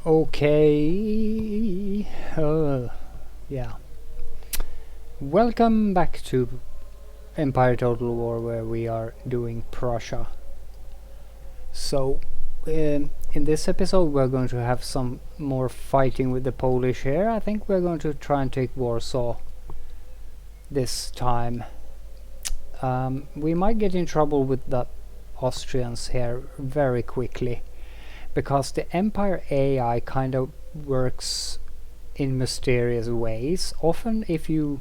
Okay. Yeah. Welcome back to Empire Total War, where we are doing Prussia. So, in this episode, we're going to have some more fighting with the Polish here. I think we're going to try and take Warsaw this time. We might get in trouble with the Austrians here very quickly, because the Empire AI kind of works in mysterious ways. Often if you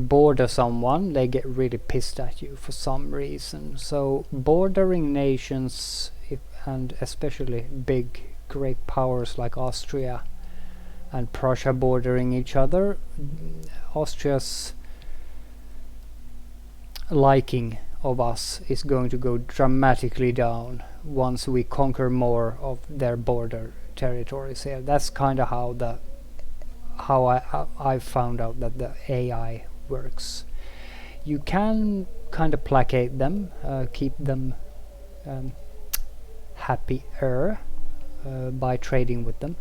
border someone, they get really pissed at you for some reason. So bordering nations, and especially big great powers like Austria and Prussia bordering each other, Austria's liking of us is going to go dramatically down once we conquer more of their border territories here. That's kind of how I found out that the AI works. You can kind of placate them, keep them happier by trading with them,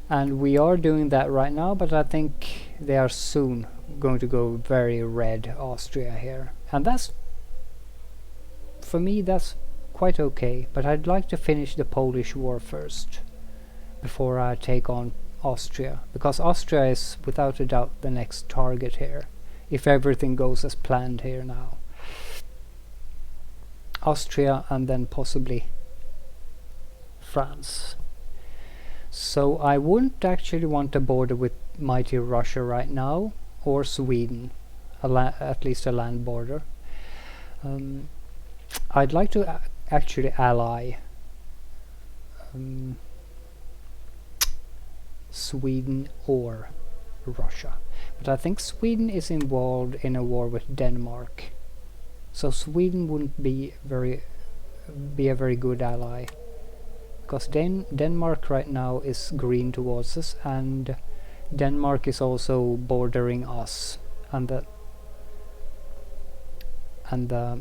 and we are doing that right now, but I think they are soon going to go very red, Austria here, and that's, for me, that's quite okay, but I'd like to finish the Polish war first before I take on Austria, because Austria is without a doubt the next target here, if everything goes as planned here now. Austria and then possibly France. So I wouldn't actually want to border with mighty Russia right now, or Sweden, at least a land border. I'd like to actually ally Sweden or Russia, but I think Sweden is involved in a war with Denmark, so Sweden wouldn't be a very good ally, because Denmark right now is green towards us, and Denmark is also bordering us, and the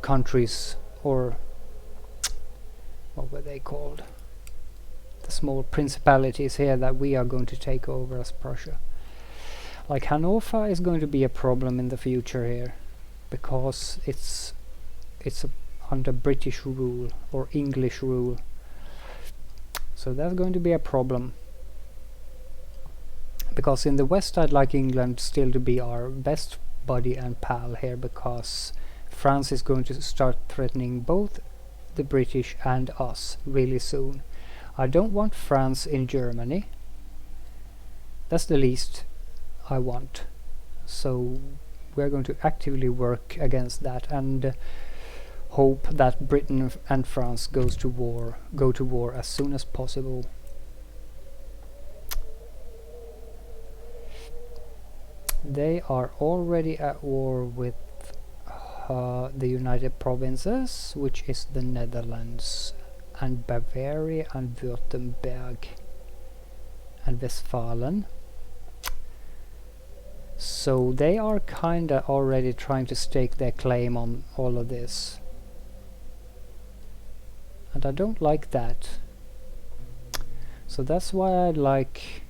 countries, or what were they called, the small principalities here that we are going to take over as Prussia. Like Hanover is going to be a problem in the future here, because it's under British rule or English rule, so that's going to be a problem. Because in the west I'd like England still to be our best buddy and pal here, because France is going to start threatening both the British and us really soon. I don't want France in Germany. That's the least I want. So we're going to actively work against that and hope that Britain and France go to war as soon as possible. They are already at war with the United Provinces, which is the Netherlands, and Bavaria and Württemberg and Westphalen. So they are kinda already trying to stake their claim on all of this, and I don't like that. So that's why I'd like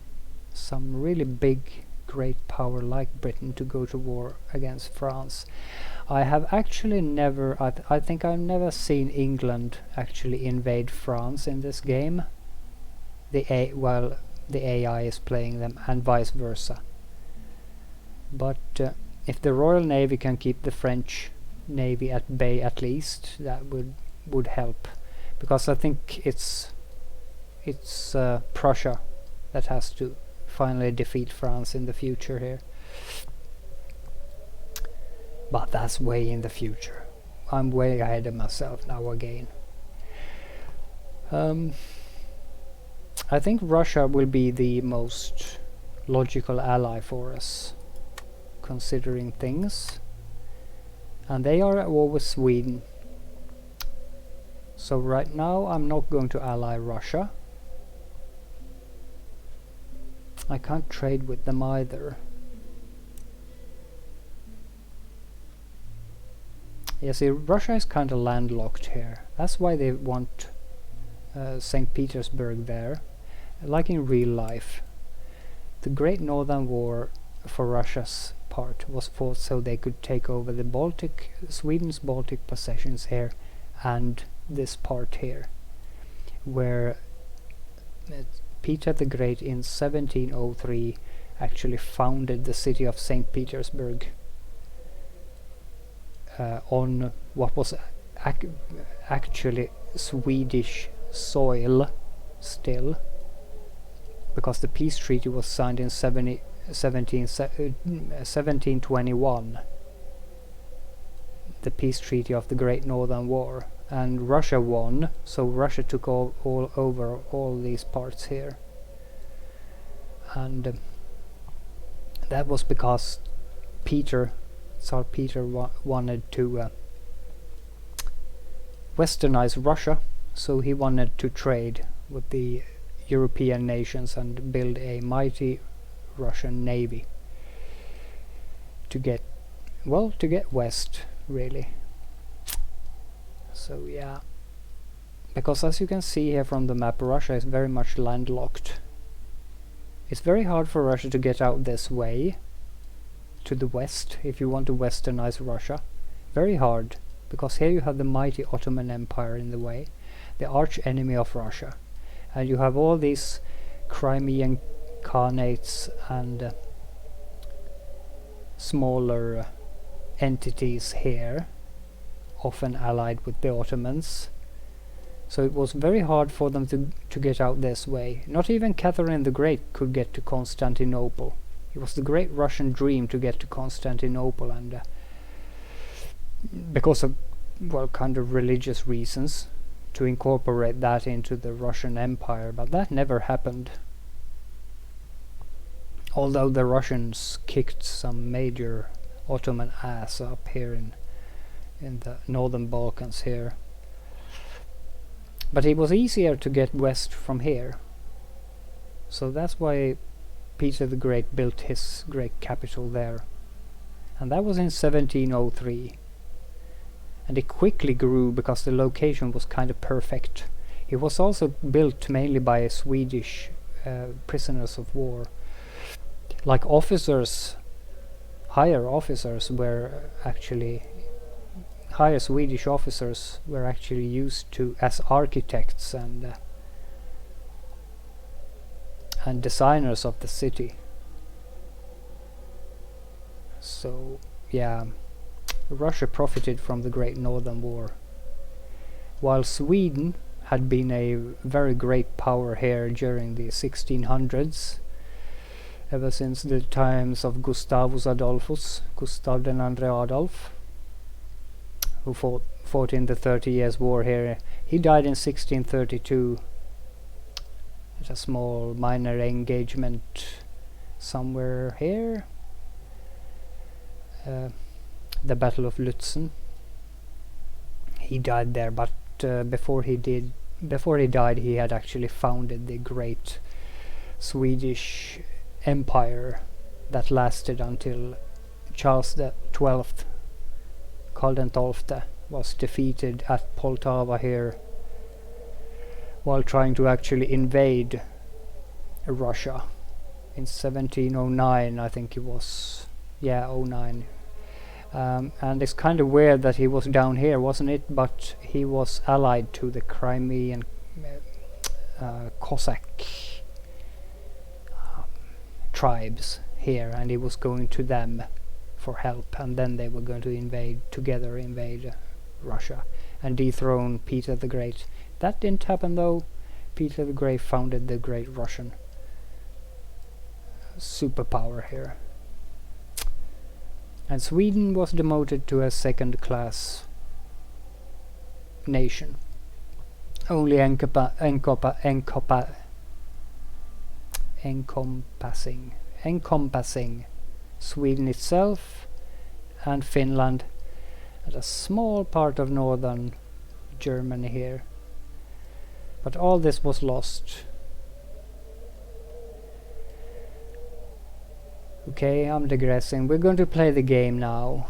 some really big great power like Britain to go to war against France. I have actually never, I think I've never seen England actually invade France in this game. The AI is playing them, and vice versa. But if the Royal Navy can keep the French Navy at bay at least, that would help, because I think it's Prussia that has to finally defeat France in the future here. But that's way in the future. I'm way ahead of myself now again. I think Russia will be the most logical ally for us, considering things. And they are at war with Sweden. So right now I'm not going to ally Russia. I can't trade with them either. Yeah, see, Russia is kind of landlocked here. That's why they want St. Petersburg there, like in real life. The Great Northern War for Russia's part was fought so they could take over the Baltic, Sweden's Baltic possessions here, and this part here, where Peter the Great in 1703 actually founded the city of St. Petersburg on what was actually Swedish soil still, because the peace treaty was signed in 1721, the peace treaty of the Great Northern War, and Russia won, so Russia took all over all these parts here. And that was because Tsar Peter wanted to westernize Russia, so he wanted to trade with the European nations and build a mighty Russian navy to get west, really. So yeah, because as you can see here from the map, Russia is very much landlocked. It's very hard for Russia to get out this way to the west if you want to westernize Russia. Very hard, because here you have the mighty Ottoman Empire in the way, the arch enemy of Russia, and you have all these Crimean Khanates and smaller entities here, often allied with the Ottomans. So it was very hard for them to get out this way. Not even Catherine the Great could get to Constantinople. It was the great Russian dream to get to Constantinople, and because of, well, kind of religious reasons, to incorporate that into the Russian Empire, but that never happened. Although the Russians kicked some major Ottoman ass up here in the northern Balkans here. But it was easier to get west from here. So that's why Peter the Great built his great capital there. And that was in 1703. And it quickly grew because the location was kind of perfect. It was also built mainly by Swedish prisoners of war. Like officers, higher Swedish officers were actually used to as architects and designers of the city. So yeah, Russia profited from the Great Northern War, while Sweden had been a very great power here during the 1600s, ever since the times of Gustavus Adolphus, Gustav II Adolf, who fought in the 30 Years' War here. He died in 1632 at a small minor engagement somewhere here, the Battle of Lutzen. He died there, but before he died, he had actually founded the great Swedish Empire that lasted until Charles the 12th, Karl XII, was defeated at Poltava here while trying to actually invade Russia in 1709, I think it was. Yeah, 09. And it's kind of weird that he was down here, wasn't it? But he was allied to the Crimean Cossack tribes here, and he was going to them for help, and then they were going to invade Russia and dethrone Peter the Great. That didn't happen though. Peter the Great founded the great Russian superpower here. And Sweden was demoted to a second-class nation, only encompassing Sweden itself and Finland and a small part of northern Germany here. But all this was lost. Okay, I'm digressing. We're going to play the game now.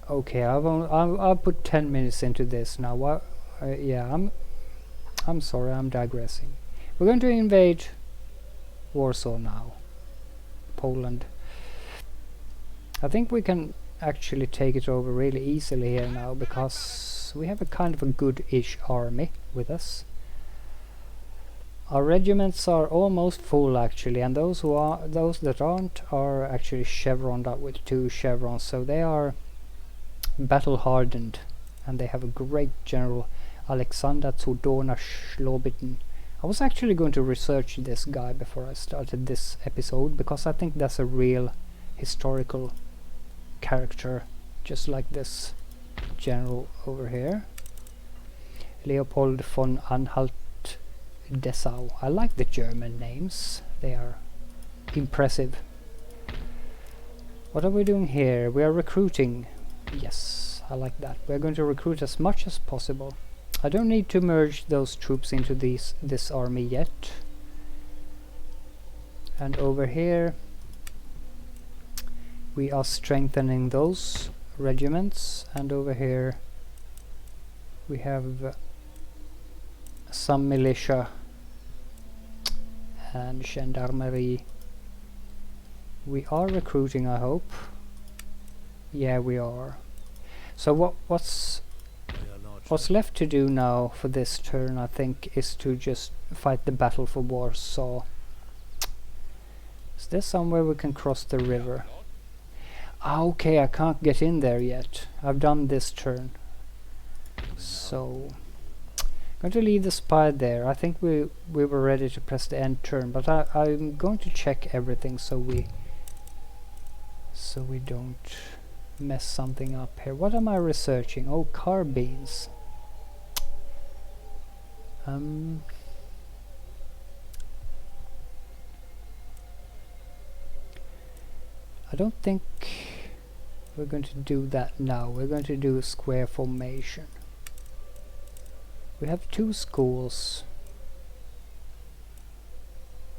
I'll put 10 minutes into this now. yeah, I'm sorry, I'm digressing. We're going to invade Warsaw now, Poland. I think we can actually take it over really easily here now, because we have a kind of a good-ish army with us. Our regiments are almost full actually, and those that aren't are actually chevroned up with 2 chevrons, so they are battle hardened, and they have a great general, Alexander Tsudona Slobodin. I was actually going to research this guy before I started this episode, because I think that's a real historical character, just like this general over here, Leopold von Anhalt-Dessau. I like the German names, they are impressive. What are we doing here? We are recruiting. Yes, I like that. We're going to recruit as much as possible. I don't need to merge those troops into this army yet. And over here we are strengthening those regiments, and over here we have some militia and gendarmerie. We are recruiting, I hope. Yeah, we are. So what's left to do now for this turn, I think, is to just fight the battle for Warsaw. Is there somewhere we can cross the river? Ah, okay, I can't get in there yet. I've done this turn. So I'm going to leave the spy there. I think we were ready to press the end turn, but I'm going to check everything so we don't mess something up here. What am I researching? Oh, carbines. I don't think we're going to do that now. We're going to do a square formation. We have 2 schools.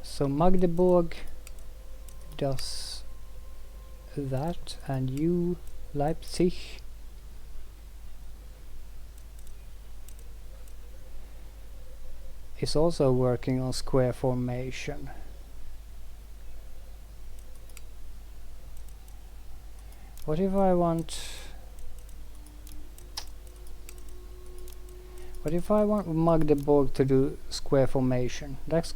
So Magdeburg does that, and you, Leipzig, is also working on square formation. What if I want Magdeburg to do square formation? That's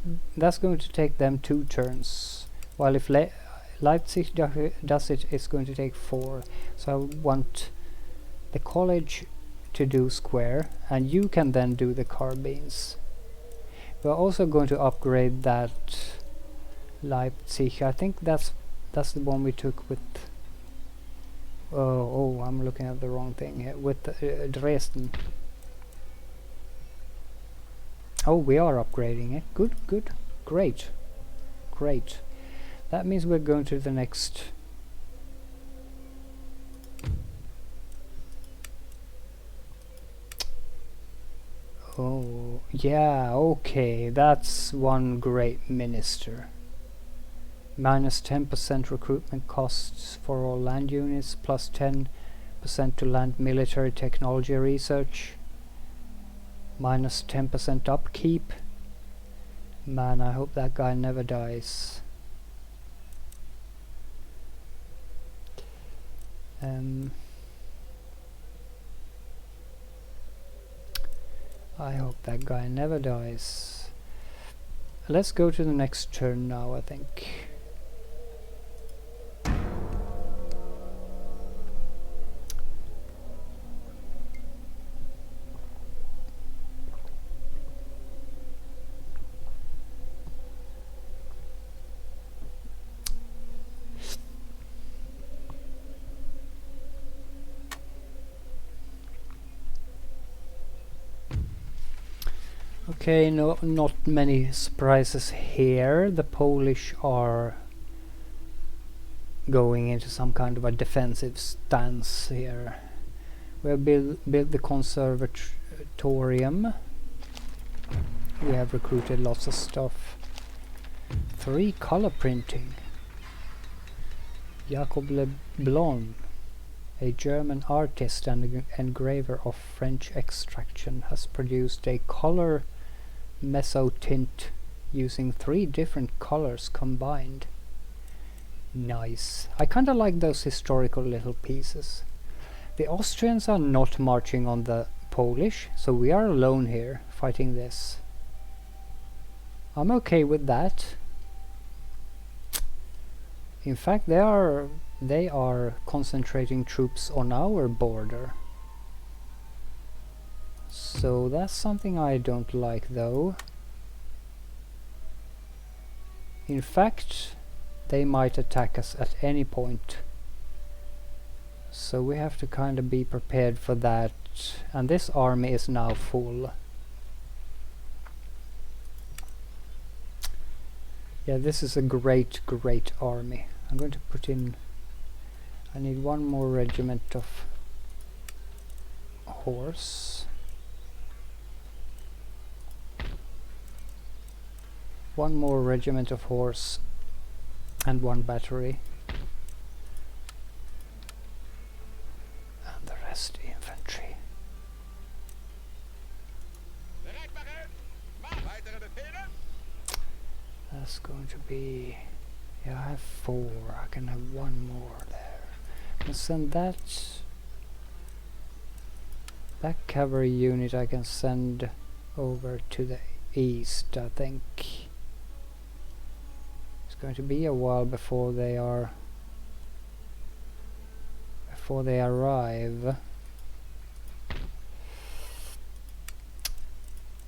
going to take them 2 turns, while if Leipzig does it, it's going to take 4. So I want the college to do square, and you can then do the carbines. We're also going to upgrade that Leipzig. I think that's the one we took with oh, I'm looking at the wrong thing here, with Dresden. Oh, we are upgrading it. Good, great. That means we're going to the next. Oh, yeah, okay, that's one great minister. Minus 10% recruitment costs for all land units, plus 10% to land military technology research, minus 10% upkeep. Man, I hope that guy never dies. I hope that guy never dies. Let's go to the next turn now, I think. Okay, no, not many surprises here. The Polish are going into some kind of a defensive stance here. We built the conservatorium. We have recruited lots of stuff. 3 color printing. Jacob Leblon. A German artist and engraver of French extraction has produced a color mezzotint using 3 different colors combined. Nice. I kinda like those historical little pieces. The Austrians are not marching on the Polish, so we are alone here fighting this. I'm okay with that. In fact, they are concentrating troops on our border. So that's something I don't like, though. In fact, they might attack us at any point. So we have to kind of be prepared for that. And this army is now full. Yeah, this is a great army. I'm going to put in... I need 1 more regiment of horse. 1 more regiment of horse and 1 battery. And the rest infantry. That's going to be... Yeah, I have 4. I can have 1 more there. And send that cavalry unit I can send over to the east, I think. It's going to be a while before they arrive.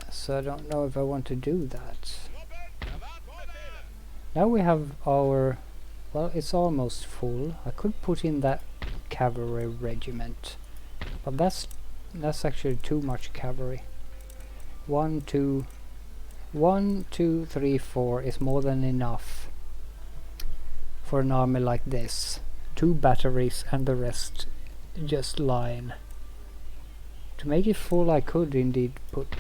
So I don't know if I want to do that. Now we have our... Well, it's almost full. I could put in that cavalry regiment, but that's actually too much cavalry. 1, 2, 3, 4 is more than enough for an army like this. 2 batteries and the rest just line. To make it full, I could indeed put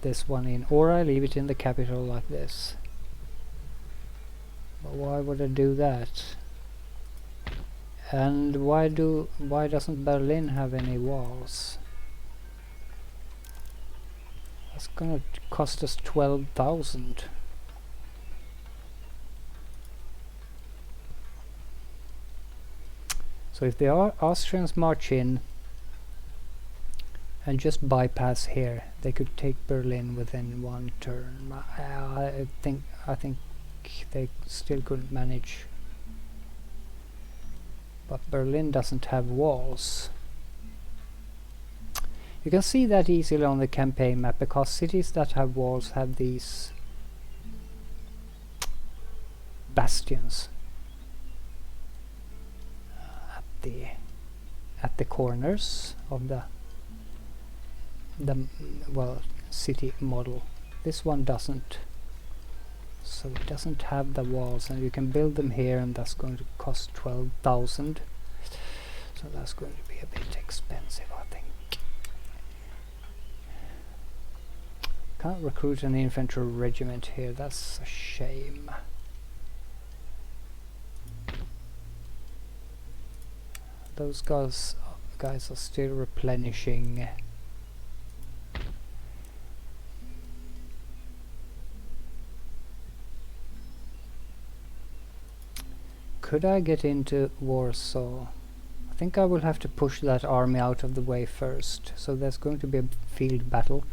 this one in, or I leave it in the capital like this. But why would I do that? And why doesn't Berlin have any walls? That's gonna cost us 12,000. So if the Austrians march in and just bypass here, they could take Berlin within 1 turn. I think they still couldn't manage. But Berlin doesn't have walls. You can see that easily on the campaign map, because cities that have walls have these bastions at the corners of the city model. This one doesn't. So it doesn't have the walls, and you can build them here, and that's going to cost 12,000. So that's going to be a bit expensive, I think. Can't recruit an infantry regiment here, that's a shame. Those guys are still replenishing. Could I get into Warsaw? I think I will have to push that army out of the way first. So there's going to be a field battle,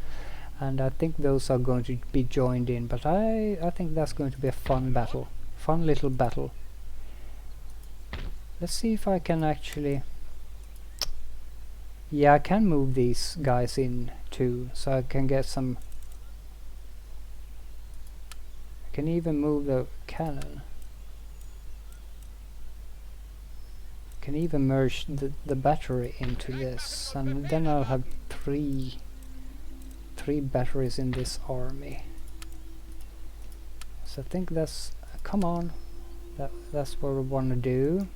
and I think those are going to be joined in, but I think that's going to be a fun battle. Fun little battle. Let's see if I can actually... Yeah, I can move these guys in too, so I can get some... I can even move the cannon. Can even merge the battery into this, and then I'll have three batteries in this army. So I think that's... come on, that's what we want to do.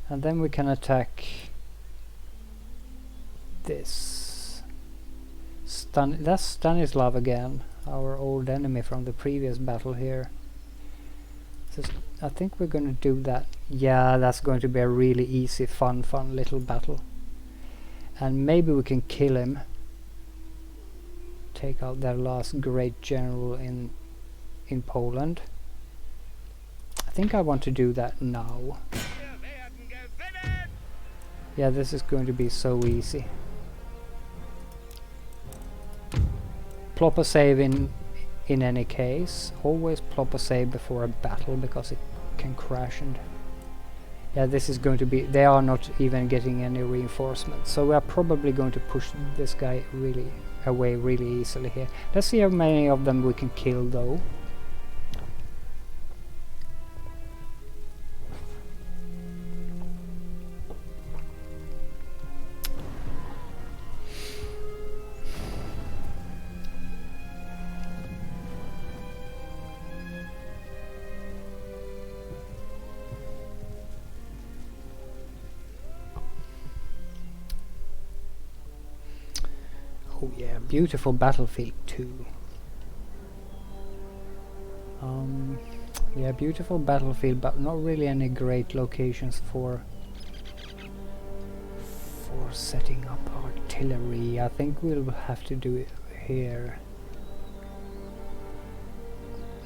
And then we can attack this. That's Stanislav again, our old enemy from the previous battle here. So I think we're gonna do that. Yeah, that's going to be a really easy, fun little battle. And maybe we can kill him. Take out their last great general in Poland. I think I want to do that now. Yeah, this is going to be so easy. Plop a save in any case. Always plop a save before a battle because it can crash. And yeah, this is going to be, they are not even getting any reinforcements, so we are probably going to push this guy really away really easily here. Let's see how many of them we can kill though. Oh yeah, beautiful battlefield too. Yeah, beautiful battlefield, but not really any great locations for setting up artillery. I think we'll have to do it here.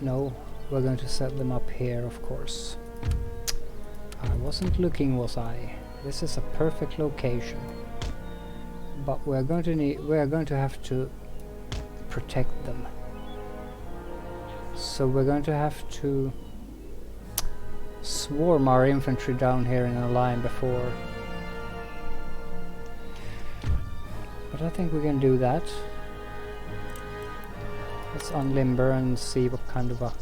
No, we're going to set them up here, of course. I wasn't looking, was I? This is a perfect location. But we're going to have to protect them. So we're going to have to swarm our infantry down here in a line before. But I think we can do that. Let's unlimber and see what kind of a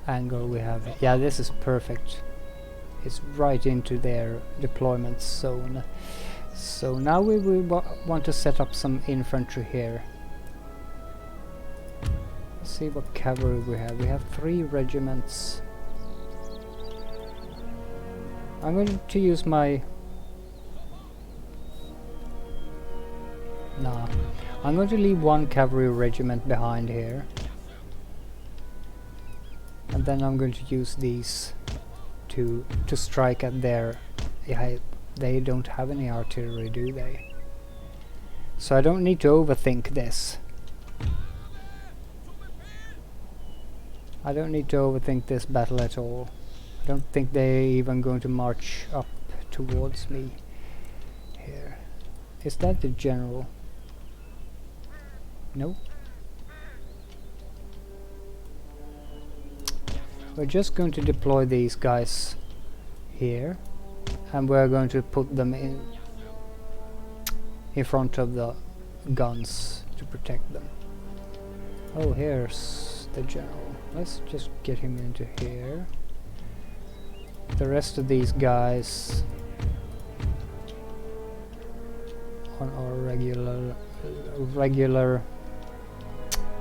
angle we have. Yeah, this is perfect. It's right into their deployment zone. So now we will want to set up some infantry here. Let's see what cavalry we have. We have 3 regiments. I'm going to use my... Nah. I'm going to leave 1 cavalry regiment behind here. And then I'm going to use these to strike at their... Yeah, they don't have any artillery, do they? So I don't need to overthink this. I don't need to overthink this battle at all. I don't think they're even going to march up towards me here. Is that the general? No. We're just going to deploy these guys here, and we're going to put them in front of the guns to protect them. Oh, here's the general. Let's just get him into here. The rest of these guys on our regular.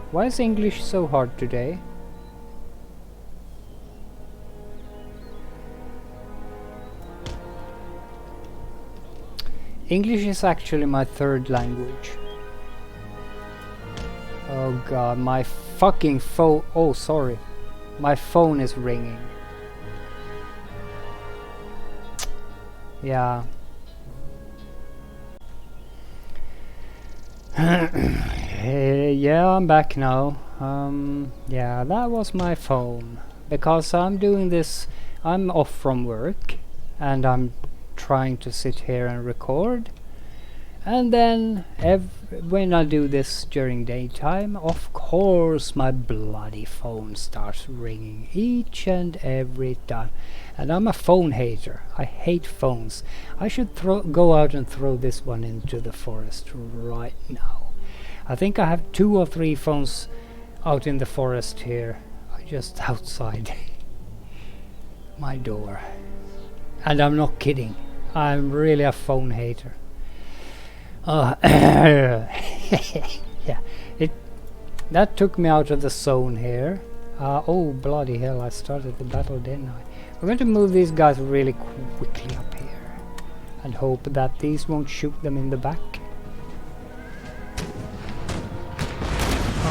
Why is English so hard today? English is actually my 3rd language. Oh god, my fucking phone. Oh, sorry. My phone is ringing. Yeah. Yeah, I'm back now. Yeah, that was my phone. Because I'm doing this, I'm off from work and I'm trying to sit here and record, and then when I do this during daytime, of course my bloody phone starts ringing each and every time. And I'm a phone hater. I hate phones. I should go out and throw this one into the forest right now. I think I have 2 or 3 phones out in the forest here, just outside my door. And I'm not kidding. I'm really a phone hater. Yeah, that took me out of the zone here. Oh bloody hell, I started the battle, didn't I? We're going to move these guys really quickly up here and hope that these won't shoot them in the back.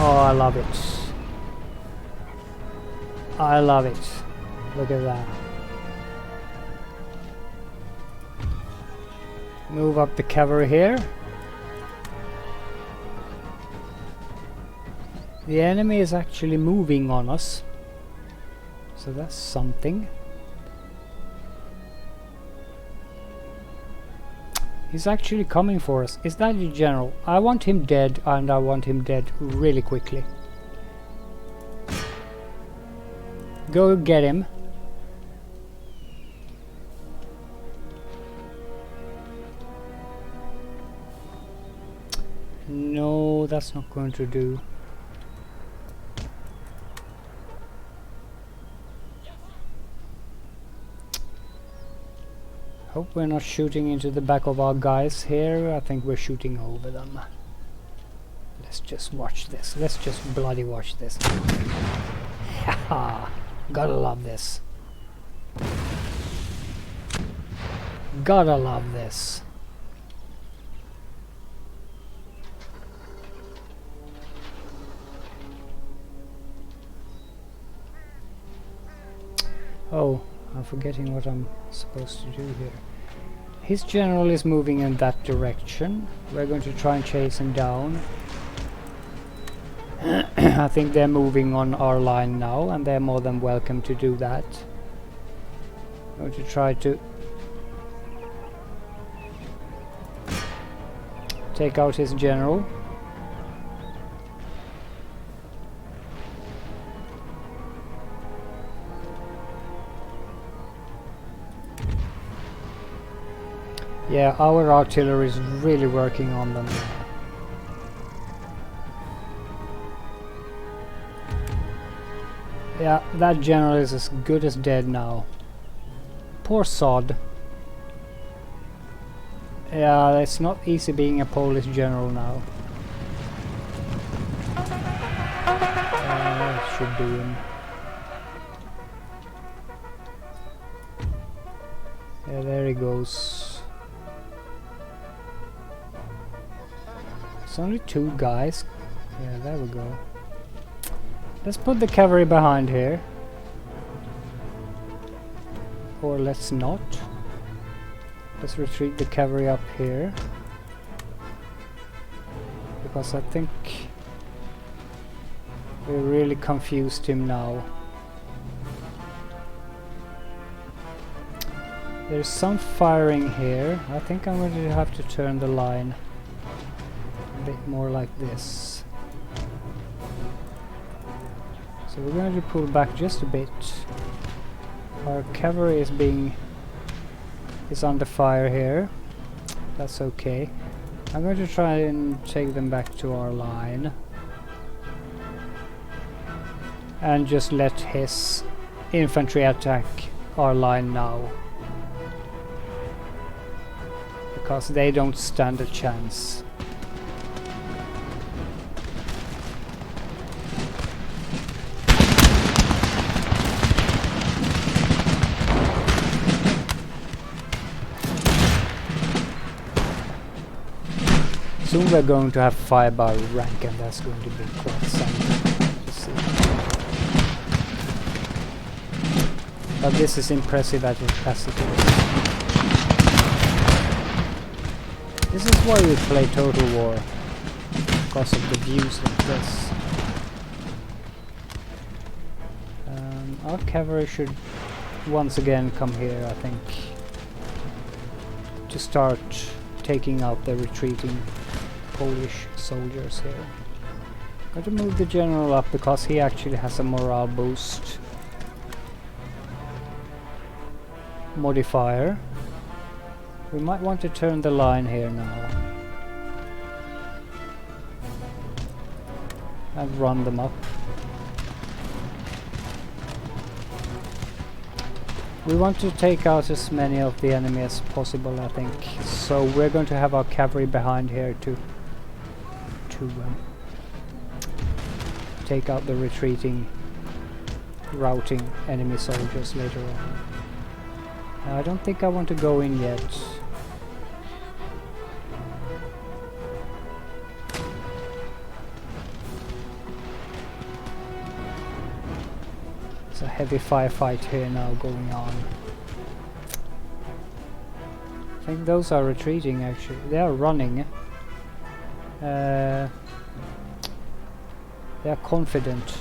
Oh, I love it. I love it. Look at that. Move up the cavalry here. The enemy is actually moving on us. So that's something. He's actually coming for us. Is that the general? I want him dead, and I want him dead really quickly. Go get him. No, that's not going to do. Hope we're not shooting into the back of our guys here. I think we're shooting over them. Let's just watch this. Let's just bloody watch this. Haha! Gotta love this. Gotta love this. Oh, I'm forgetting what I'm supposed to do here. His general is moving in that direction. We're going to try and chase him down. I think they're moving on our line now, and they're more than welcome to do that. I'm going to try to take out his general. Yeah, our artillery is really working on them. Yeah, that general is as good as dead now. Poor sod. Yeah, it's not easy being a Polish general now. That should do him. Yeah, there he goes. It's only two guys. Yeah, there we go. Let's put the cavalry behind here. Or let's not. Let's retreat the cavalry up here. Because I think we really confused him now. There's some firing here. I think I'm going to have to turn the line a bit more like this. So we're going to pull back just a bit. Our cavalry is under fire here. That's okay. I'm going to try and take them back to our line. And just let his infantry attack our line now. Because they don't stand a chance. Soon we're going to have fire by rank, and that's going to be quite something to see. But this is impressive as it is. This is why we play Total War, because of the views like this. Our cavalry should once again come here, I think, to start taking out the retreating Polish soldiers here. Got to move the general up because he actually has a morale boost modifier. We might want to turn the line here now and run them up. We want to take out as many of the enemy as possible, I think. So we're going to have our cavalry behind here to take out the retreating, routing enemy soldiers later on. I don't think I want to go in yet. There's a heavy firefight here now going on. I think those are retreating actually. They are running. They are confident.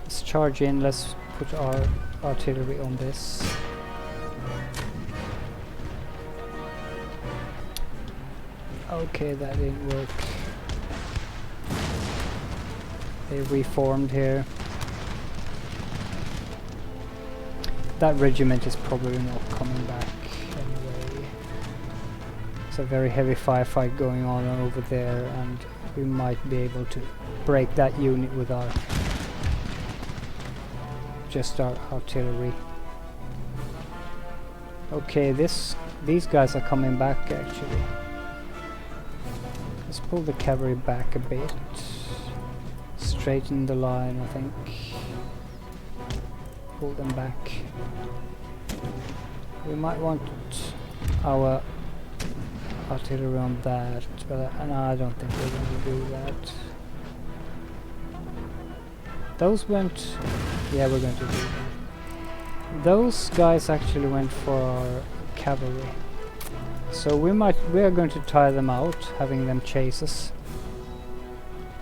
Let's charge in. Let's put our artillery on this. Okay, that didn't work. They reformed here. That regiment is probably not coming back anyway. It's a very heavy firefight going on over there, and we might be able to break that unit with our artillery. Okay, these guys are coming back actually. Let's pull the cavalry back a bit. Straighten the line, I think. Pull them back. We might want our artillery on that, but no, I don't think we're going to do that. Those went... yeah, we're going to do that. Those guys actually went for our cavalry. So we are going to tire them out, having them chase us.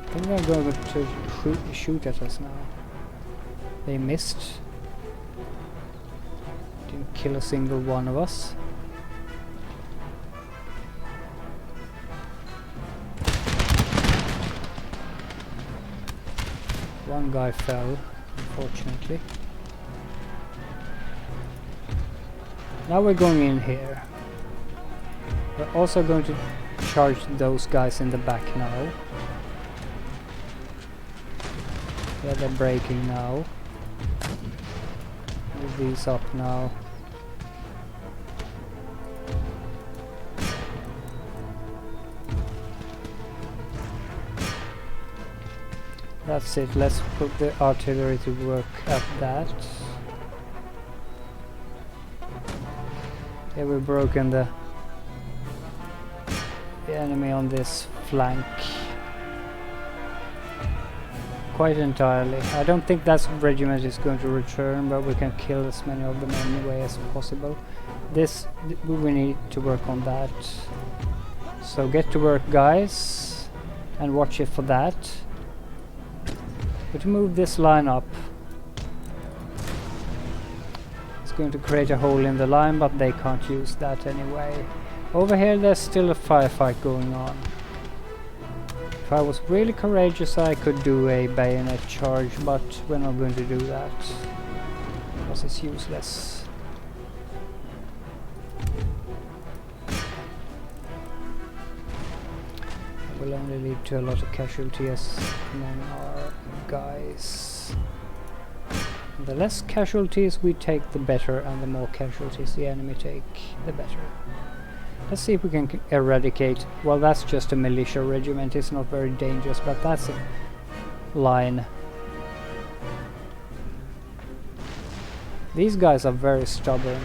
I think they're going to shoot at us now. They missed. Didn't kill a single one of us. One guy fell, unfortunately. Now we're going in here. We're also going to charge those guys in the back now. Yeah, they're breaking now. Move these up now. That's it, let's put the artillery to work at that. Okay, we've broken the enemy on this flank quite entirely. I don't think that regiment is going to return, but we can kill as many of them anyway as possible. We need to work on that. So get to work, guys, and watch it for that. But to move this line up, it's going to create a hole in the line, but they can't use that anyway. Over here there's still a firefight going on. If I was really courageous I could do a bayonet charge, but we're not going to do that because it's useless. It will only lead to a lot of casualties among our guys. The less casualties we take, the better, and the more casualties the enemy take, the better. Let's see if we can eradicate... well, that's just a militia regiment, it's not very dangerous, but that's a line. These guys are very stubborn.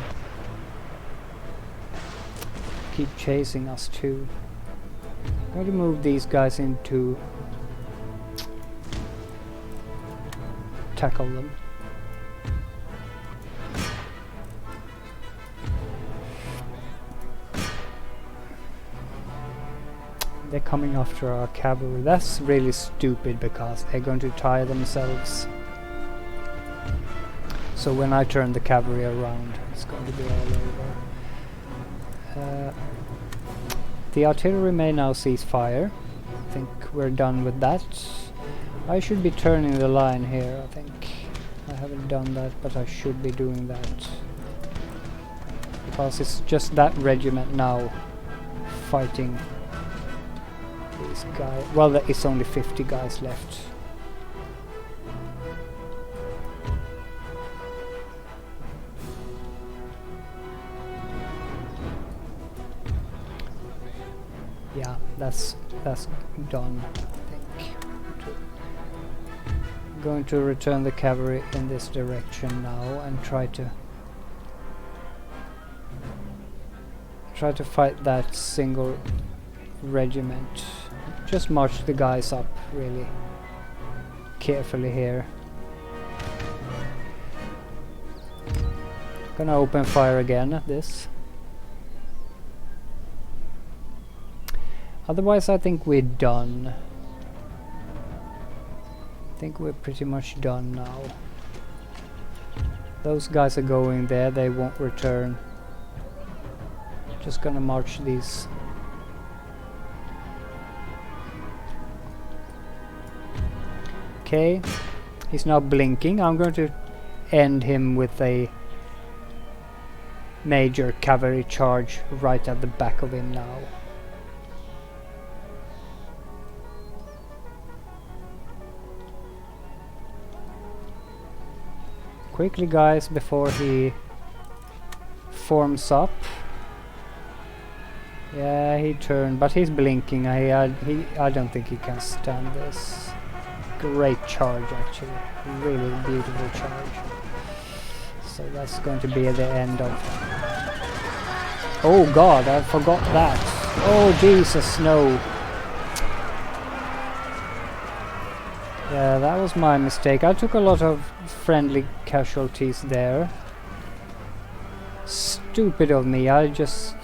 Keep chasing us too. I'm going to move these guys into... tackle them. They're coming after our cavalry. That's really stupid because they're going to tire themselves. So when I turn the cavalry around, it's going to be all over. The artillery may now cease fire. I think we're done with that. I should be turning the line here, I think. I haven't done that, but I should be doing that. Because it's just that regiment now fighting these guys. Well, there is only 50 guys left. Yeah, that's done, I think. Going to return the cavalry in this direction now and try to fight that single regiment. just march the guys up really carefully here. Gonna open fire again at this. Otherwise I think we're done. I think we're pretty much done now. Those guys are going there, they won't return. Just gonna march these. Okay, he's now blinking. I'm going to end him with a major cavalry charge right at the back of him now. Quickly guys, before he forms up. Yeah, he turned, but he's blinking. I don't think he can stand this. Great charge actually, really beautiful charge. So that's going to be the end of... Oh god, I forgot that. Oh Jesus, no. Yeah, that was my mistake. I took a lot of friendly casualties there. Stupid of me, I should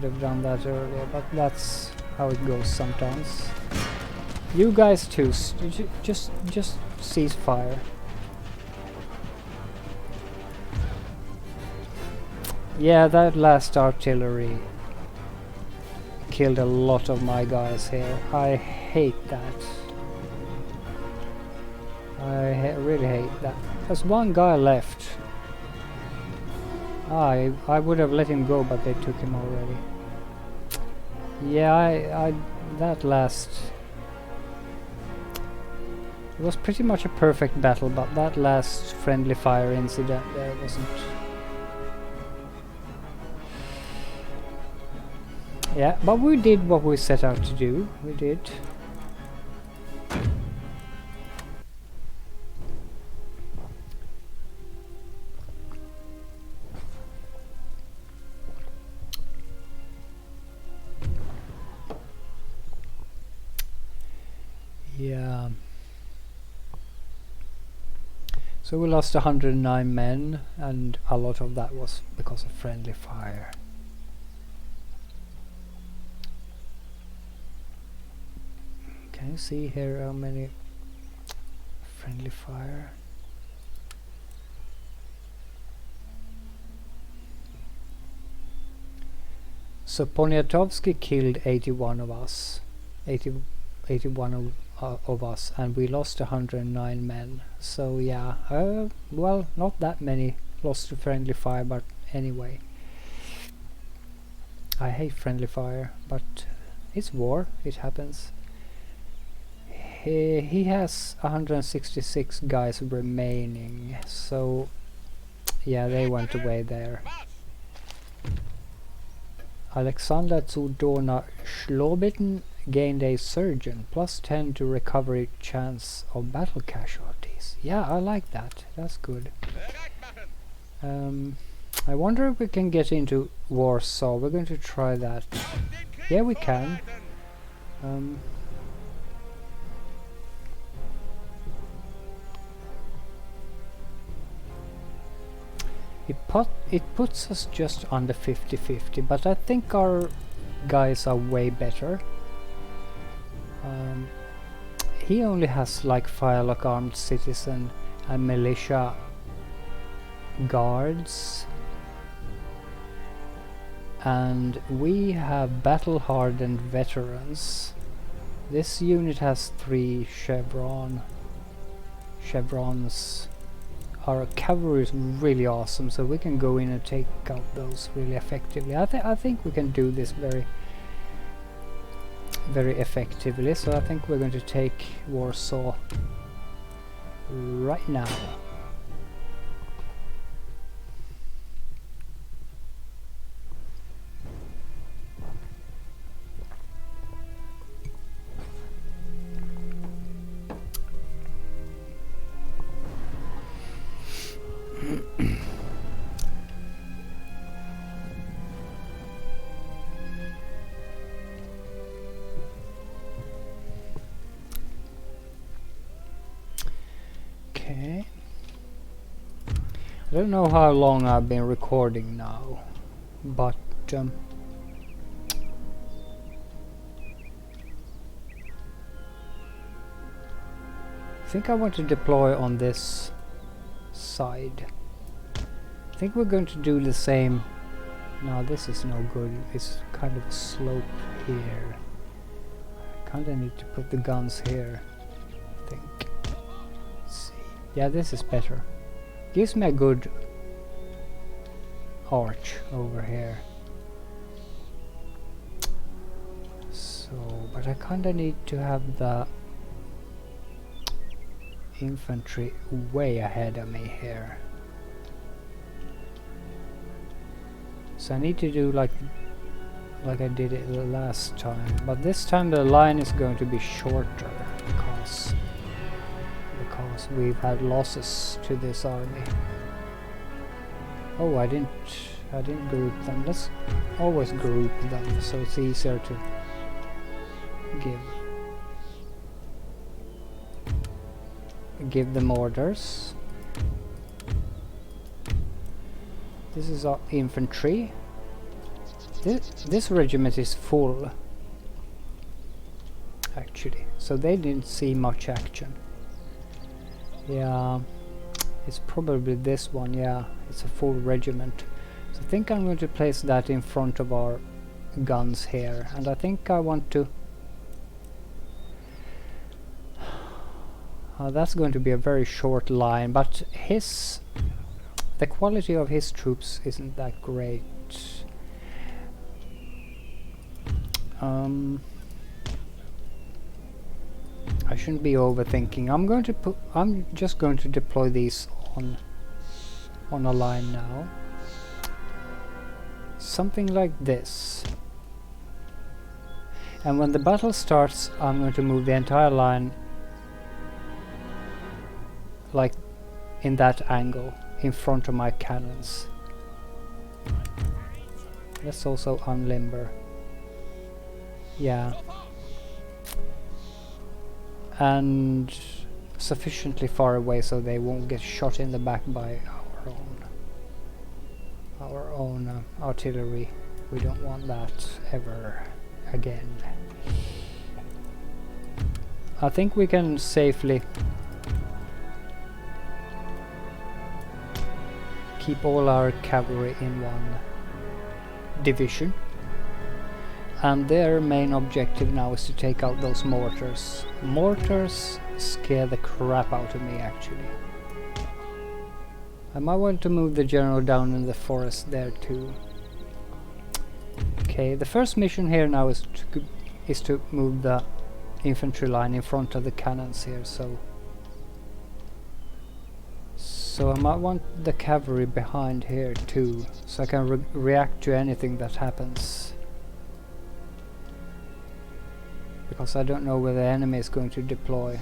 have done that earlier, but that's how it goes sometimes. You guys too, just cease fire. Yeah, that last artillery killed a lot of my guys here. I hate that. I really hate that. There's one guy left. I would have let him go, but they took him already. Yeah, that last... It was pretty much a perfect battle, but that last friendly fire incident there wasn't... Yeah, but we did what we set out to do. We did. Yeah. So we lost 109 men, and a lot of that was because of friendly fire. Can you see here how many friendly fire? So Poniatowski killed 81 of us. 81 of us, and we lost 109 men. So yeah, well, not that many lost to friendly fire, but anyway. I hate friendly fire, but it's war, it happens. He has 166 guys remaining, so yeah, they went away there. Alexander zu Dona Schlobitten gained a surgeon, +10 to recovery chance of battle casualties. Yeah, I like that. That's good. I wonder if we can get into Warsaw. We're going to try that. Yeah, we can. It puts us just under 50-50, but I think our guys are way better. He only has like firelock armed citizen and militia guards, and we have battle hardened veterans. This unit has 3 chevrons. Our cavalry is really awesome, so we can go in and take out those really effectively. I think we can do this very effectively, so I think we're going to take Warsaw right now. don't know how long I've been recording now, but I think I want to deploy on this side. I think we're going to do the same. No, this is no good. It's kind of a slope here. I kind of need to put the guns here, I think. Let's see. Yeah, this is better. Gives me a good arch over here. So, but I kind of need to have the infantry way ahead of me here. So I need to do like I did it the last time, but this time the line is going to be shorter because we've had losses to this army. Oh, I didn't group them. Let's always group them so it's easier to give them orders. This is our infantry. This regiment is full, actually, so they didn't see much action. Yeah, it's probably this one. Yeah, it's a full regiment. So I think I'm going to place that in front of our guns here, and I think I want to that's going to be a very short line, but the quality of his troops isn't that great. I shouldn't be overthinking. I'm just going to deploy these on a line now. Something like this. And when the battle starts, I'm going to move the entire line like in that angle in front of my cannons. Let's also unlimber. Yeah. And sufficiently far away so they won't get shot in the back by our own artillery. We don't want that ever again. I think we can safely keep all our cavalry in one division, and their main objective now is to take out those mortars. Mortars scare the crap out of me, actually. I might want to move the general down in the forest there too. Okay, the first mission here now is to move the infantry line in front of the cannons here, so I might want the cavalry behind here too, so I can react to anything that happens. Because I don't know where the enemy is going to deploy.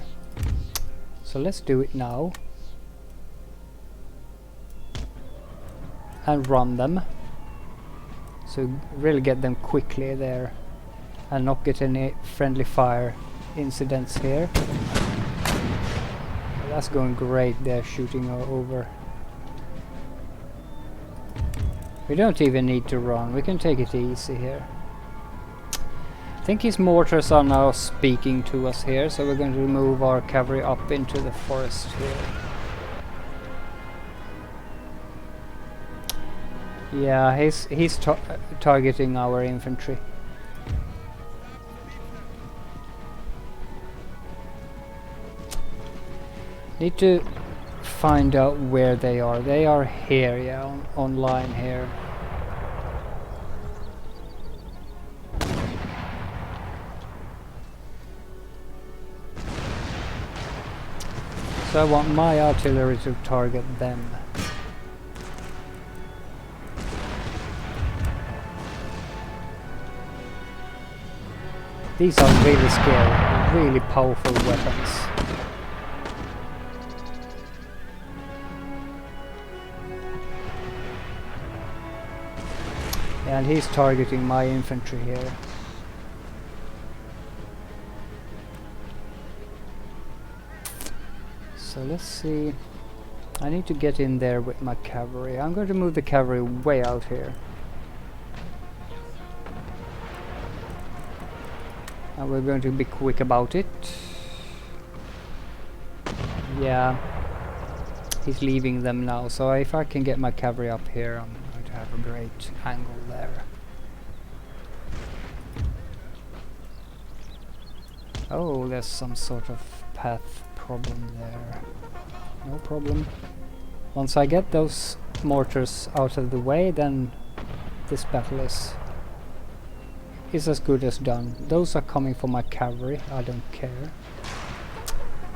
So let's do it now. And run them. So really get them quickly there. And not get any friendly fire incidents here. That's going great, they're shooting over. We don't even need to run, we can take it easy here. I think his mortars are now speaking to us here, so we're going to move our cavalry up into the forest here. Yeah, he's targeting our infantry. Need to find out where they are. They are here, yeah, on line here. So I want my artillery to target them. These are really scary, really powerful weapons. And he's targeting my infantry here. So let's see. I need to get in there with my cavalry. I'm going to move the cavalry way out here. And we're going to be quick about it. Yeah, he's leaving them now, so if I can get my cavalry up here, I'm going to have a great angle there. Oh, there's some sort of path problem there. No problem. Once I get those mortars out of the way, then this battle is as good as done. Those are coming for my cavalry, I don't care.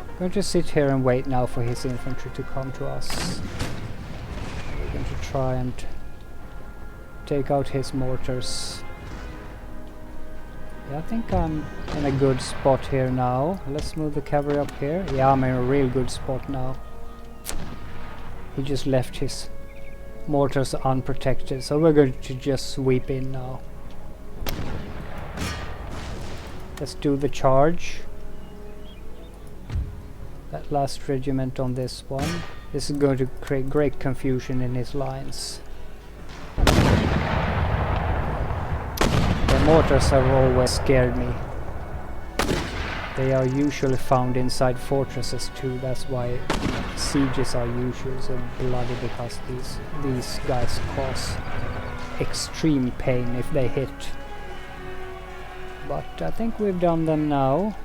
I'm going to sit here and wait now for his infantry to come to us. We're going to try and take out his mortars. Yeah, I think I'm in a good spot here now. Let's move the cavalry up here. Yeah, I'm in a real good spot now. He just left his mortars unprotected, so we're going to just sweep in now. Let's do the charge. That last regiment on this one. This is going to create great confusion in his lines. The mortars have always scared me. They are usually found inside fortresses too. That's why sieges are usually so bloody, because these guys cause extreme pain if they hit. But I think we've done them now.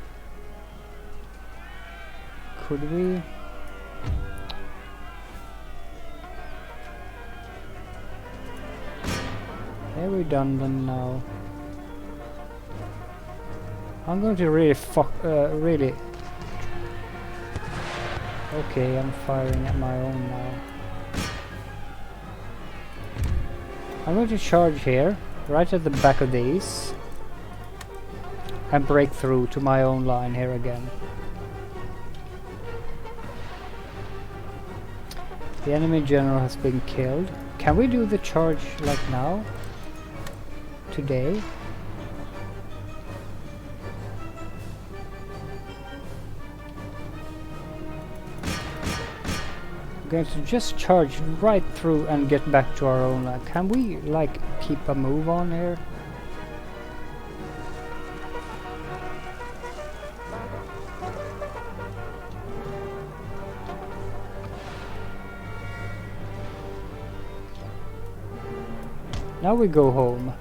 Could we? Okay, we've done them now. I'm going to really okay, I'm firing at my own now. I'm going to charge here, right at the back of these, and break through to my own line here again. The enemy general has been killed. Can we do the charge like now? Today? I'm going to just charge right through and get back to our own line. Can we like keep a move on here? Now we go home.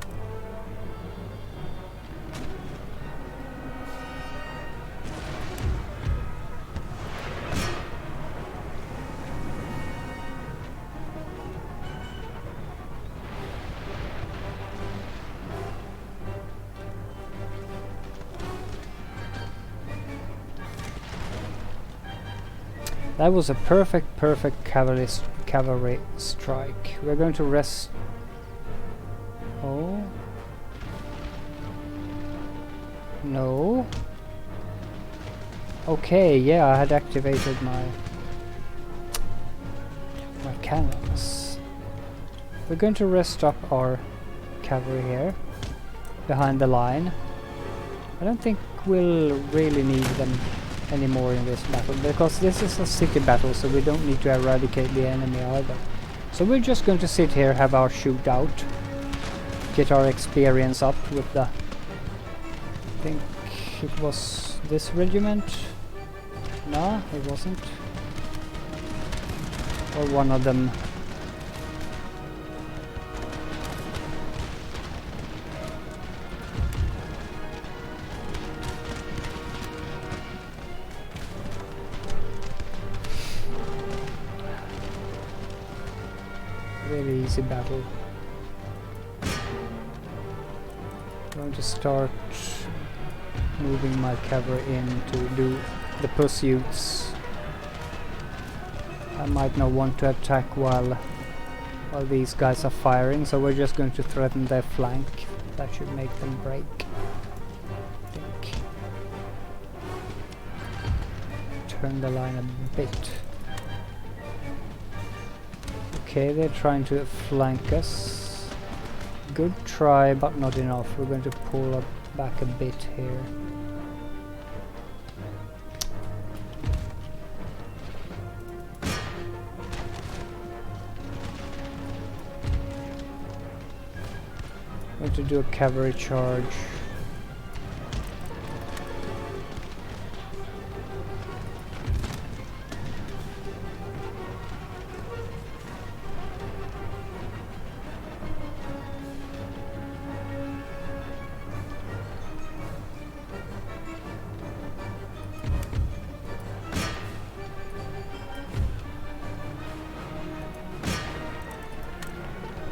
That was a perfect cavalry strike. We're going to rest. Oh. No. Okay, yeah, I had activated my cannons. We're going to rest up our cavalry here behind the line. I don't think we'll really need them anymore in this battle, because this is a city battle, so we don't need to eradicate the enemy either. So we're just going to sit here, have our shootout, get our experience up with the, I think it was this regiment? No, it wasn't. Or one of them. Really easy battle. I'm going to start moving my cavalry in to do the pursuits. I might not want to attack while these guys are firing, so we're just going to threaten their flank. That should make them break, I think. Turn the line a bit. Okay, they're trying to flank us. Good try, but not enough. We're going to pull up back a bit here. I'm going to do a cavalry charge.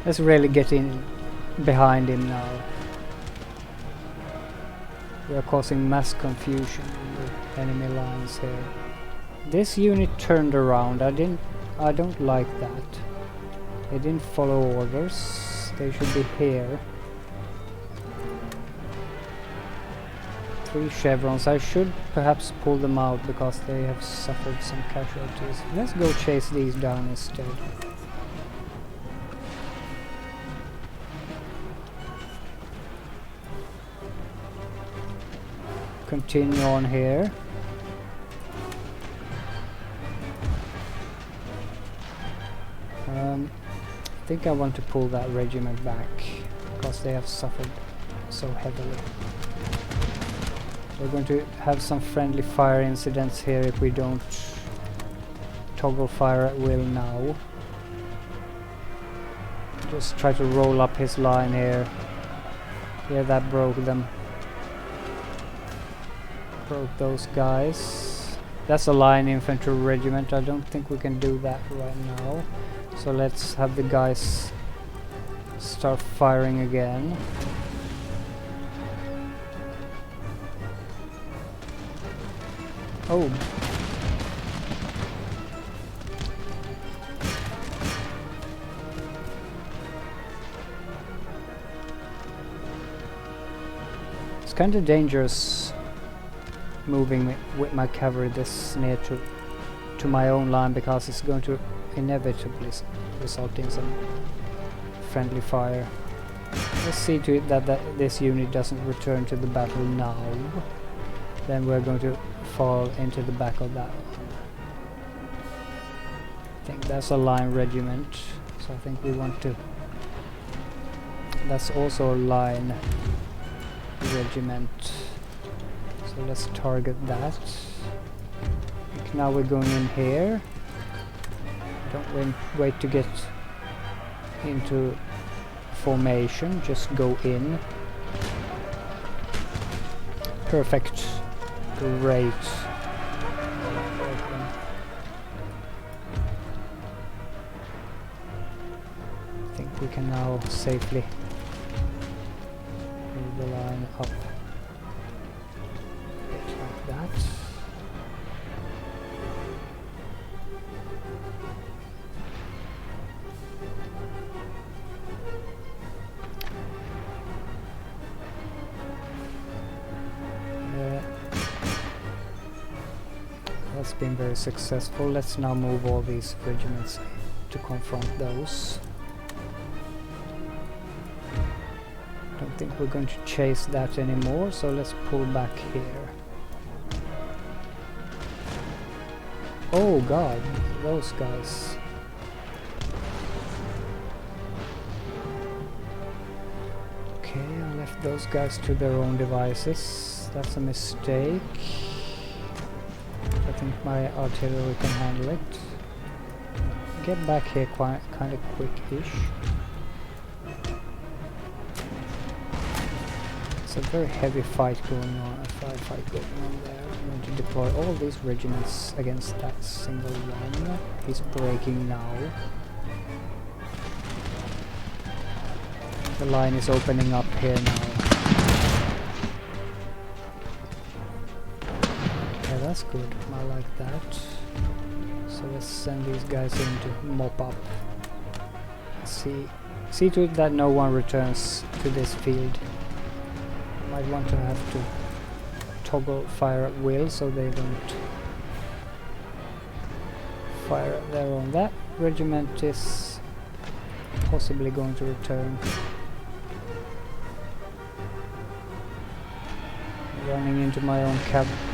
Let's really get in behind him now. We are causing mass confusion in the enemy lines here. This unit turned around. I don't like that. They didn't follow orders. They should be here. 3 chevrons. I should perhaps pull them out because they have suffered some casualties. Let's go chase these down instead. Continue on here. I think I want to pull that regiment back because they have suffered so heavily. We're going to have some friendly fire incidents here if we don't toggle fire at will now. Just try to roll up his line here. Yeah, that broke them. Broke those guys. That's a line infantry regiment. I don't think we can do that right now. So let's have the guys start firing again. Oh. It's kind of dangerous moving with my cavalry this near to my own line because it's going to inevitably result in some friendly fire. Let's see to it that this unit doesn't return to the battle now. Then we're going to fall into the back of that one. I think that's a line regiment, so I think we want to... That's also a line regiment. So let's target that. I think now we're going in here. Don't wait to get into formation, just go in. Perfect. Great. I think we can now safely move the line up. Like that. That's been very successful. Let's now move all these regiments to confront those. Don't think we're going to chase that anymore, so let's pull back here. Oh god, those guys. Okay, I left those guys to their own devices. That's a mistake. I think my artillery can handle it. Get back here kind of quick-ish. It's a very heavy fight going on, a firefight going on there. I'm going to deploy all these regiments against that single one. He's breaking now. The line is opening up here now. Yeah, that's good. I like that. So let's send these guys in to mop up. See to it that no one returns to this field. Might want to have to toggle fire at will so they don't fire at their own. That regiment is possibly going to return. Running into my own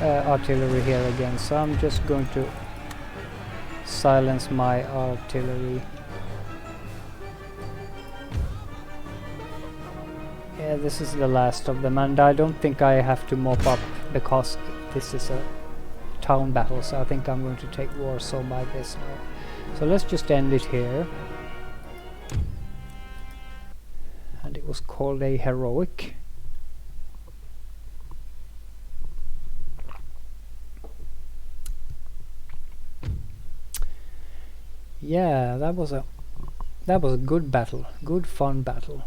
artillery here again, so I'm just going to silence my artillery. Yeah, this is the last of them, and I don't think I have to mop up because this is a town battle, so I think I'm going to take Warsaw by this now. So let's just end it here. And it was called a heroic. Yeah, that was a good battle, good fun battle.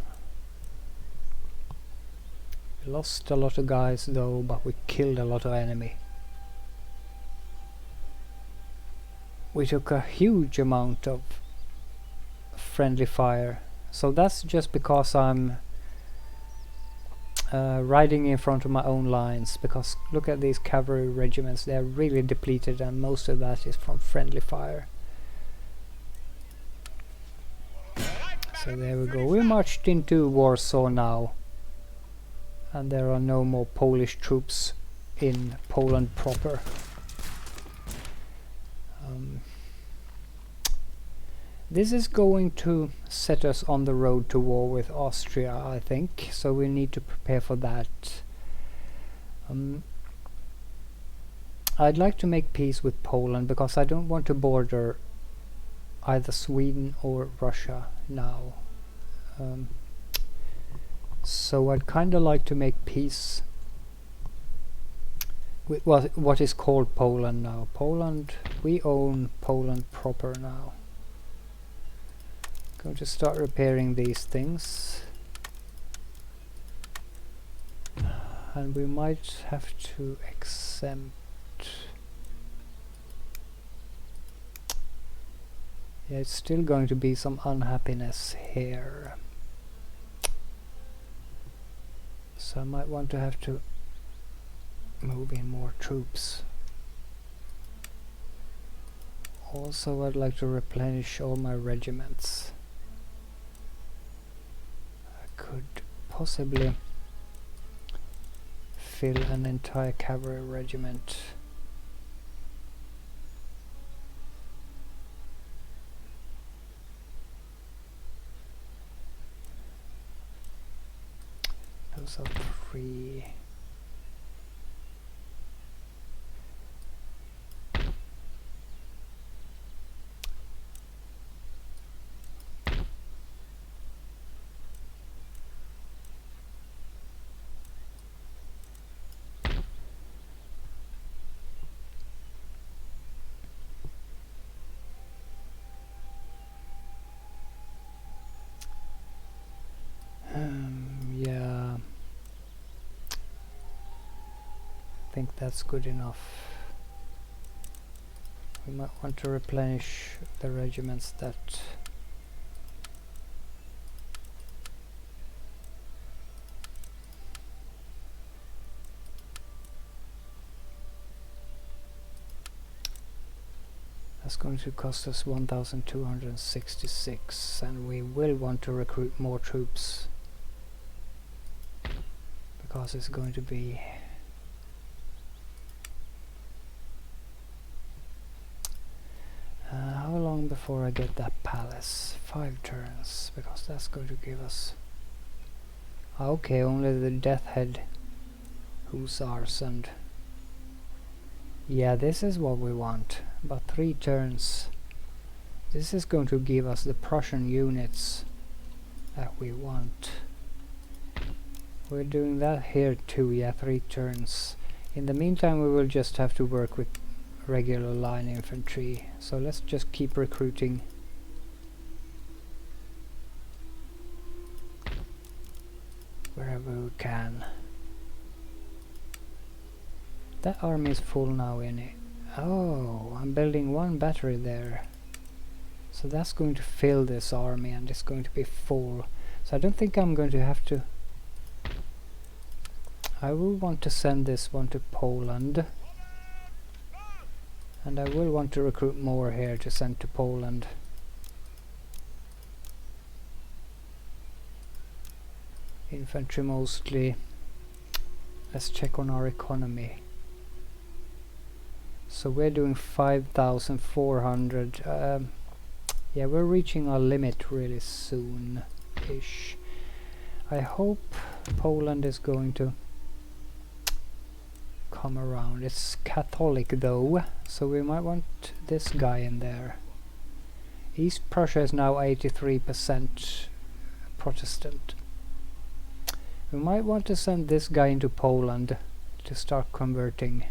We lost a lot of guys though, but we killed a lot of enemy. We took a huge amount of friendly fire. So that's just because I'm riding in front of my own lines, because look at these cavalry regiments, they're really depleted, and most of that is from friendly fire. So there we go, we marched into Warsaw now, and there are no more Polish troops in Poland proper. This is going to set us on the road to war with Austria, I think, so we need to prepare for that. I'd like to make peace with Poland because I don't want to border either Sweden or Russia now. So I'd kind of like to make peace with what is called Poland now. Poland, we own Poland proper now. Going to start repairing these things, and we might have to exempt. Yeah, it's still going to be some unhappiness here, so I might want to have to move in more troops. Also, I'd like to replenish all my regiments. Could possibly fill an entire cavalry regiment. Those are 3. Yeah, I think that's good enough. We might want to replenish the regiments that that's going to cost us 1,266, and we will want to recruit more troops because it's going to be how long before I get that palace? 5 turns, because that's going to give us okay, only the death head hussars, and yeah, this is what we want, but 3 turns. This is going to give us the Prussian units that we want. We're doing that here too, yeah, 3 turns. In the meantime, we will just have to work with regular line infantry, so let's just keep recruiting. Wherever we can. That army is full now, in it. Oh, I'm building 1 battery there. So that's going to fill this army, and it's going to be full. So I don't think I'm going to have to. I will want to send this one to Poland. And I will want to recruit more here to send to Poland. Infantry mostly. Let's check on our economy. So we're doing 5,400. Yeah, we're reaching our limit really soon-ish. I hope Poland is going to come around. It's Catholic though, so we might want this guy in there. East Prussia is now 83% Protestant. We might want to send this guy into Poland to start converting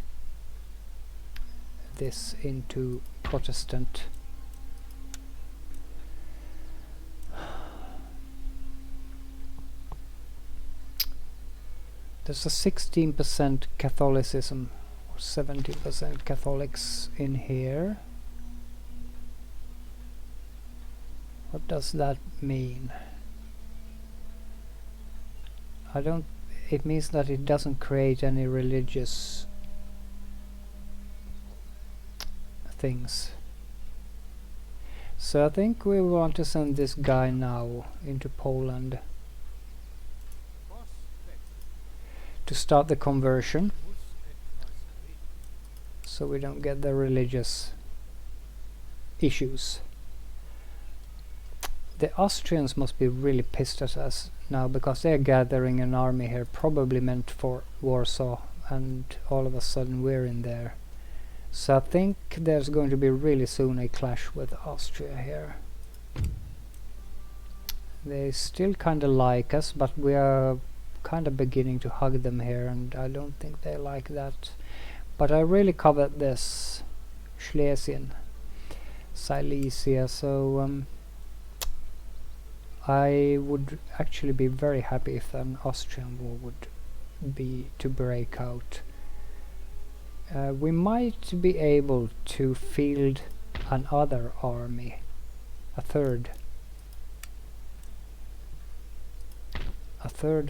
this into Protestant. There's a 16% Catholicism or 70% Catholics in here. What does that mean? It means that it doesn't create any religious things. So I think we want to send this guy now into Poland to start the conversion, so we don't get the religious issues. The Austrians must be really pissed at us now, because they're gathering an army here, probably meant for Warsaw, and all of a sudden we're in there. So I think there's going to be really soon a clash with Austria here. They still kind of like us, but we are kind of beginning to hug them here, and I don't think they like that. But I really covered this Schlesien, Silesia, so I would actually be very happy if an Austrian war would be to break out. We might be able to field another army, a third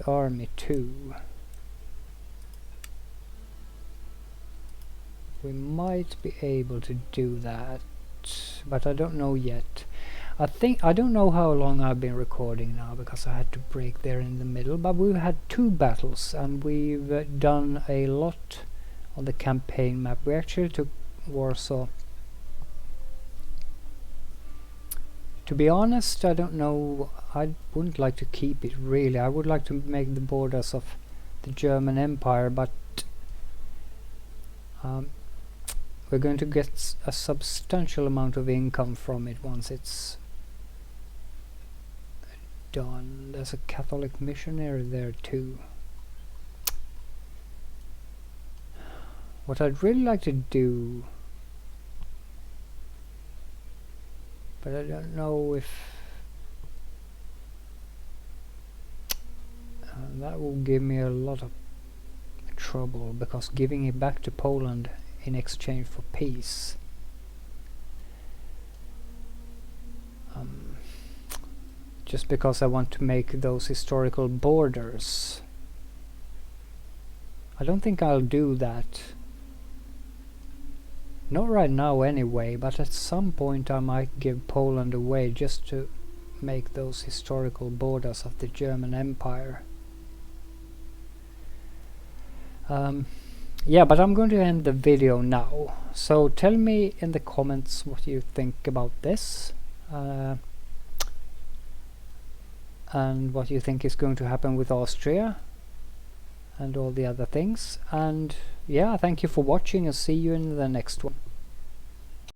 army too. We might be able to do that, but I don't know yet. I don't know how long I've been recording now, because I had to break there in the middle, but we've had 2 battles and we've done a lot on the campaign map. We actually took Warsaw. To be honest, I don't know, I wouldn't like to keep it really. I would like to make the borders of the German Empire, but we're going to get a substantial amount of income from it once it's done. There's a Catholic missionary there too. What I'd really like to do, but I don't know if that will give me a lot of trouble, because giving it back to Poland in exchange for peace, just because I want to make those historical borders. I don't think I'll do that. Not right now anyway, but at some point I might give Poland away just to make those historical borders of the German Empire. Yeah, but I'm going to end the video now. So tell me in the comments what you think about this, and what you think is going to happen with Austria and all the other things. And yeah, thank you for watching, and see you in the next one.